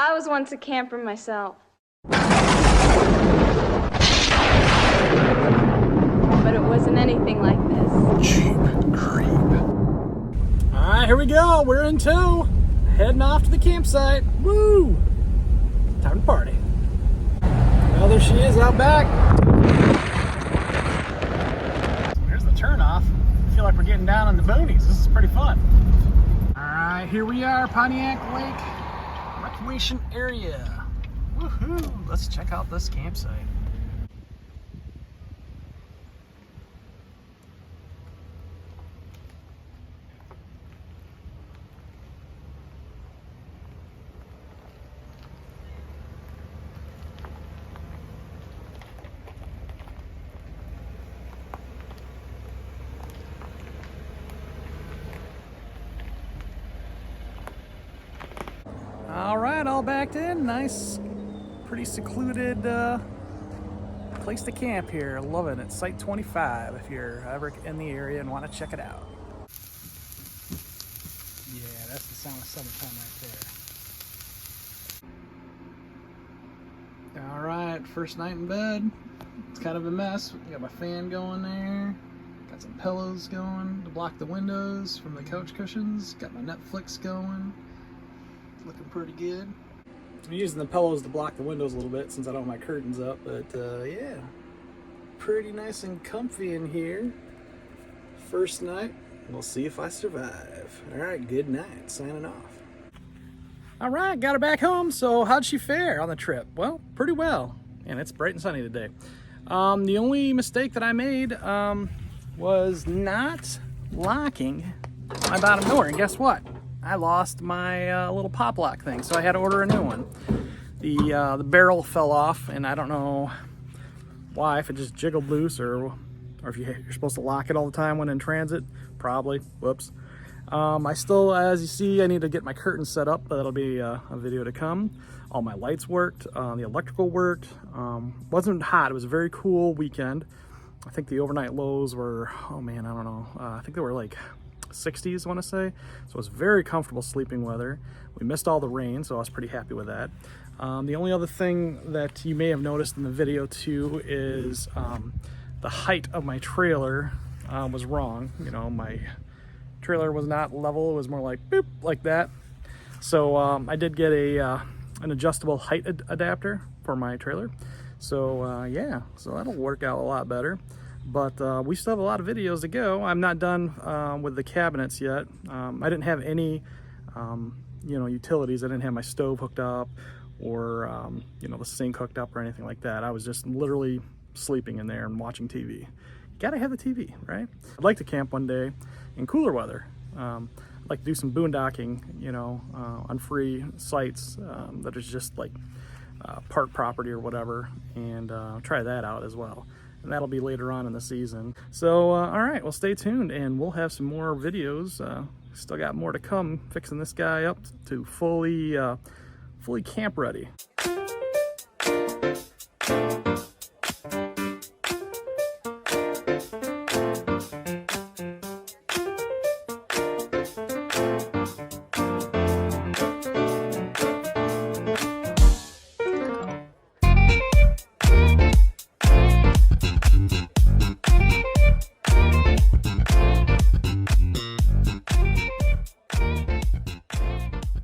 I was once a camper myself. But it wasn't anything like this. Cheap creep. Alright, here we go. We're in tow. Heading off to the campsite. Woo! Time to party. Well, there she is out back. Here's the turnoff. I feel like we're getting down in the boonies. This is pretty fun. Alright, here we are, Pontiac Lake Recreation Area. Woohoo! Let's check out this campsite. All right, all backed in. Nice, pretty secluded place to camp here. Loving it. Site 25 if you're ever in the area and want to check it out. Yeah, that's the sound of summertime right there. All right, first night in bed. It's kind of a mess. Got my fan going there. Got some pillows going to block the windows from the couch cushions. Got my Netflix going. Looking pretty good. I'm using the pillows to block the windows a little bit since I don't have my curtains up, but yeah, pretty nice and comfy in here. First night, we'll see if I survive. All right, good night, signing off. All right, got her back home. So how'd she fare on the trip? Well, pretty well, and it's bright and sunny today. The only mistake that I made was not locking my bottom door, and guess what? I lost my little pop lock thing, so I had to order a new one. The barrel fell off, and I don't know why, if it just jiggled loose or if you're supposed to lock it all the time when in transit. Probably. Whoops. I still, as you see, I need to get my curtains set up, but that'll be a video to come. All my lights worked, the electrical worked. Wasn't hot. It was a very cool weekend. I think the overnight lows were, oh man, I don't know. I think they were like 60s, I want to say. So it was very comfortable sleeping weather. We missed all the rain, so I was pretty happy with that. The only other thing that you may have noticed in the video too is the height of my trailer was wrong. You know, my trailer was not level. It was more like boop, like that. So I did get an adjustable height adapter for my trailer. So yeah, so that'll work out a lot better. But we still have a lot of videos to go. I'm not done with the cabinets yet. I didn't have any, you know, utilities. I didn't have my stove hooked up or, you know, the sink hooked up or anything like that. I was just literally sleeping in there and watching TV. Gotta have the TV, right? I'd like to camp one day in cooler weather. I'd like to do some boondocking, you know, on free sites that is just like park property or whatever, and try that out as well. And that'll be later on in the season. So, all right, well, stay tuned, and we'll have some more videos. Still got more to come, fixing this guy up to fully camp ready.